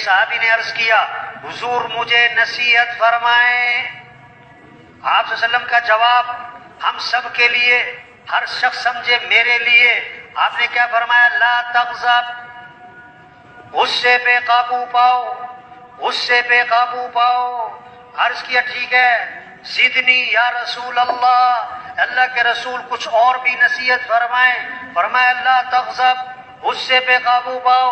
صحابی نے عرض کیا حضور مجھے نصیحت فرمائیں۔ آپ صلی اللہ علیہ وسلم کا جواب ہم سب کے لیے، ہر شخص سمجھے میرے لیے، آپ نے کیا فرمایا؟ لا تغضب، غصے پہ قابو پاؤ، غصے پہ قابو پاؤ۔ عرض کیا ٹھیک ہے، زدنی یا رسول اللہ، اللہ کے رسول کچھ اور بھی نصیحت فرمائیں۔ فرمایا لا تغضب، غصے پہ قابو پاؤ۔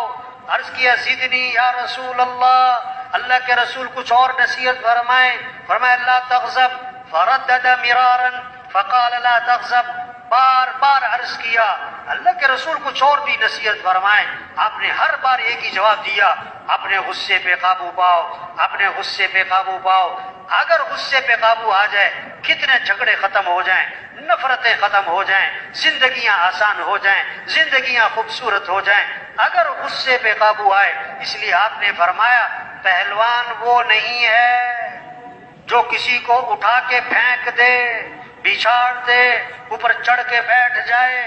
عرض کیا زدنی یا رسول اللہ، اللہ کے رسول کچھ اور نصیحت فرمائیں۔ فرمایا لا تغضب، فردد مرارا فقال لا تغضب، بار بار عرض کیا اللہ کے رسول کچھ اور بھی نصیحت فرمائیں۔ آپ نے ہر بار ایک ہی جواب دیا، اپنے غصے پہ قابو پاؤ، اپنے غصے پہ قابو پاؤ۔ اگر غصے پہ قابو آ جائے کتنے جھگڑے ختم ہو جائیں، نفرتیں ختم ہو جائیں، زندگیاں آسان ہو جائیں، زندگیاں خوبصورت ہو جائیں اگر غصے پہ قابو آئے۔ اس لیے آپ نے فرمایا پہلوان وہ نہیں ہے جو کسی کو اٹھا کے پھینک دے، بچھاڑ دے، اوپر چڑھ کے بیٹھ جائے۔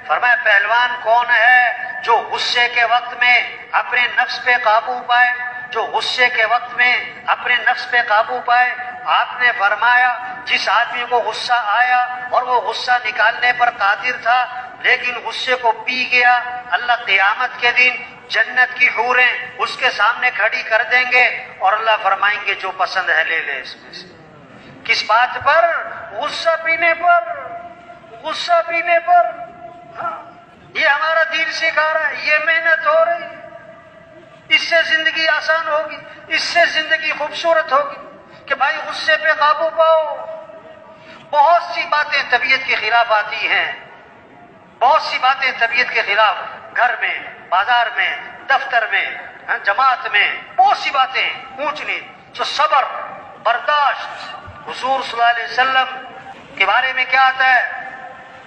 فرمایا پہلوان کون ہے؟ جو غصے کے وقت میں اپنے نفس پہ قابو پائے، جو غصے کے وقت میں اپنے نفس پہ قابو پائے۔ آپ نے فرمایا جس آدمی کو غصہ آیا اور وہ غصہ نکالنے پر قادر تھا لیکن غصے کو پی گیا، اللہ قیامت کے دن جنت کی حوریں اس کے سامنے کھڑی کر دیں گے اور اللہ فرمائیں گے جو پسند ہے لے لے اس میں سے۔ کس بات پر؟ غصہ پینے پر، غصہ پینے پر۔ یہ ہمارا دین سکھا رہا ہے، یہ محنت ہو رہی ہے، اس سے زندگی آسان ہوگی، اس سے زندگی خوبصورت ہوگی کہ بھائی غصے پہ قابو پاؤ۔ بہت سی باتیں طبیعت کے خلاف آتی ہیں، بہت سی باتیں طبیعت کے خلاف، گھر میں، بازار میں، دفتر میں، جماعت میں، بہت سی باتیں اونچ نیچ، جو صبر برداشت۔ حضور صلی اللہ علیہ وسلم کے بارے میں کیا آتا ہے؟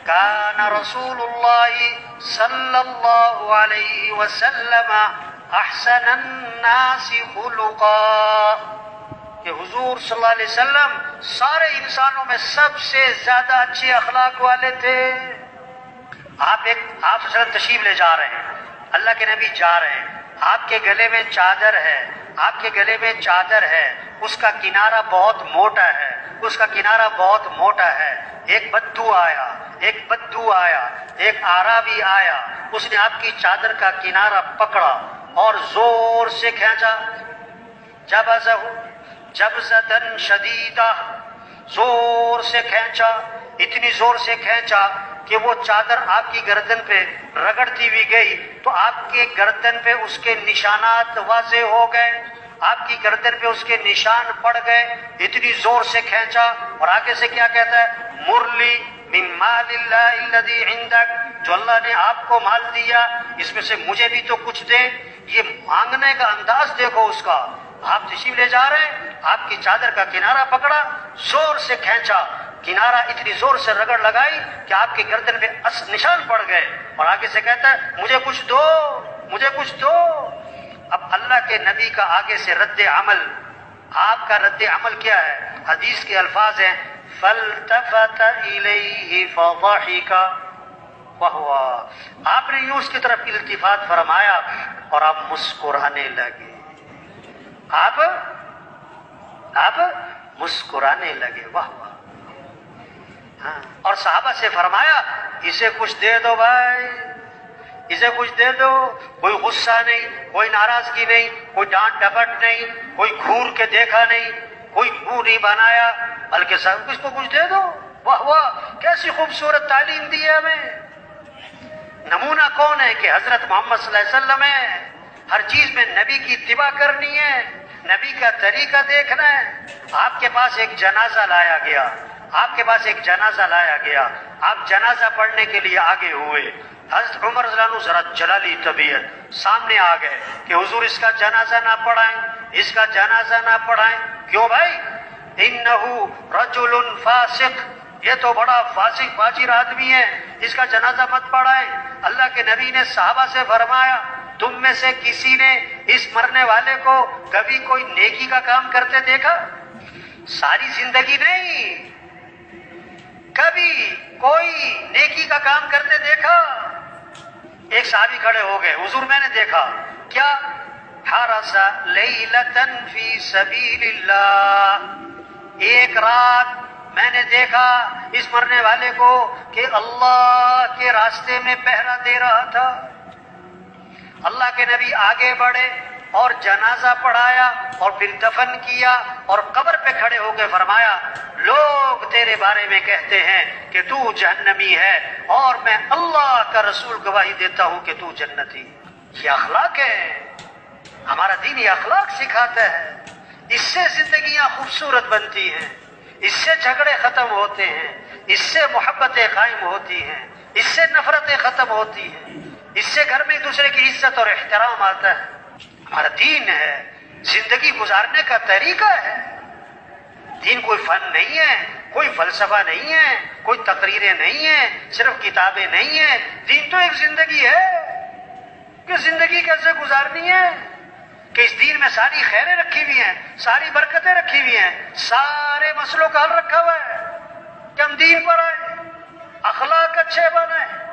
کان رسول اللہ صلی اللہ علیہ وسلم احسن الناس خلقا، کہ حضور صلی اللہ علیہ وسلم سارے انسانوں میں سب سے زیادہ اچھے اخلاق والے تھے۔ آپ صلی اللہ علیہ وسلم تشریف لے جا رہے ہیں، اللہ کے نبی جا رہے ہیں، آپ کے گلے میں چادر ہے، آپ کے گلے میں چادر ہے، اس کا کنارہ بہت موٹا ہے، اس کا کنارہ بہت موٹا ہے۔ ایک بدو آیا، ایک اعرابی آیا، اس نے آپ کی چادر کا کنارہ پکڑا اور زور سے کھینچا، جبزہ جبزۃ شدیدہ، زور سے کھینچا، اتنی زور سے کھینچا کہ وہ چادر آپ کی گردن پہ رگڑتی ہوئی گئی تو آپ کے گردن پہ اس کے نشانات واضح ہو گئے، آپ کی گردن پہ اس کے نشان پڑ گئے، اتنی زور سے کھینچا۔ اور آگے سے کیا کہتا ہے؟ مرلی من مال اللہ الذی عندک، جو اللہ نے آپ کو مال دیا اس میں سے مجھے بھی تو کچھ دے۔ یہ مانگنے کا انداز دیکھو اس کا۔ آپ تشریف لے جا رہے ہیں، آپ کی چادر کا کنارہ پکڑا، زور سے کھینچا، کنارہ اتنی زور سے رگڑ لگائی کہ آپ کے گردن پہ نشان پڑ گئے، اور آگے سے کہتا ہے مجھے کچھ دو، مجھے کچھ دو۔ اب اللہ کے نبی کا آگے سے رد عمل، آپ کا رد عمل کیا ہے؟ حدیث کے الفاظ ہیں فَالْتَفَتَ إِلَيْهِ فَضَحِكَ وَهُوَ، آپ نے یوں اس کی طرف التفات فرمایا اور آپ مسکرانے لگے، آپ مسکرانے لگے، واہ واہ۔ ہاں، اور صحابہ سے فرمایا اسے کچھ دے دو بھائی، اسے کچھ دے دو۔ کوئی غصہ نہیں، کوئی ناراضگی نہیں، کوئی ڈانٹ ڈپٹ نہیں، کوئی گھور کے دیکھا نہیں، کوئی منہ نہیں بنایا، بلکہ سب اس کو کچھ دے دو۔ واہ واہ، کیسی خوبصورت تعلیم دی ہے ہمیں۔ نمونہ کون ہے؟ کہ حضرت محمد صلی اللہ علیہ وسلم ہے۔ ہر چیز میں نبی کی اتباع کرنی ہے، نبی کا طریقہ دیکھنا ہے۔ آپ کے پاس ایک جنازہ لایا گیا، آپ کے پاس ایک جنازہ لایا گیا، آپ جنازہ پڑھنے کے لیے آگے ہوئے، حضرت عمر رضی اللہ عنہ ذرا جلالی طبیعت سامنے آ گئے کہ حضور اس کا جنازہ نہ پڑھائیں، اس کا جنازہ نہ پڑھائیں۔ کیوں بھائی؟ انہو رجل فاسق، یہ تو بڑا فاسق فاجر آدمی ہے، اس کا جنازہ مت پڑھائیں۔ اللہ کے نبی نے صحابہ سے فرمایا تم میں سے کسی نے اس مرنے والے کو کبھی کوئی نیکی کا کام کرتے دیکھا؟ ساری زندگی نہیں، کبھی کوئی نیکی کا کام کرتے دیکھا؟ ایک صحابی کھڑے ہو گئے، حضور میں نے دیکھا۔ کیا؟ حرس لیلتن فی سبیل اللہ، ایک رات میں نے دیکھا اس مرنے والے کو کہ اللہ کے راستے میں پہرا دے رہا تھا۔ اللہ کے نبی آگے بڑھے اور جنازہ پڑھایا اور پھر دفن کیا اور قبر پہ کھڑے ہو کے فرمایا لوگ تیرے بارے میں کہتے ہیں کہ تو جہنمی ہے اور میں اللہ کا رسول گواہی دیتا ہوں کہ تو جنتی۔ یہ اخلاق ہے، ہمارا دین یہ اخلاق سکھاتا ہے۔ اس سے زندگیاں خوبصورت بنتی ہیں، اس سے جھگڑے ختم ہوتے ہیں، اس سے محبتیں قائم ہوتی ہیں، اس سے نفرتیں ختم ہوتی ہیں، اس سے گھر میں ایک دوسرے کی عزت اور احترام آتا ہے۔ ہمارا دین ہے، زندگی گزارنے کا طریقہ ہے۔ دین کوئی فن نہیں ہے، کوئی فلسفہ نہیں ہے، کوئی تقریریں نہیں ہیں، صرف کتابیں نہیں ہیں۔ دین تو ایک زندگی ہے کہ زندگی کیسے گزارنی ہے، کہ اس دین میں ساری خیریں رکھی ہوئی ہیں، ساری برکتیں رکھی ہوئی ہیں، سارے مسئلوں کا حل رکھا ہوا ہے کہ ہم دین پر آئے، اخلاق اچھے بنائیں۔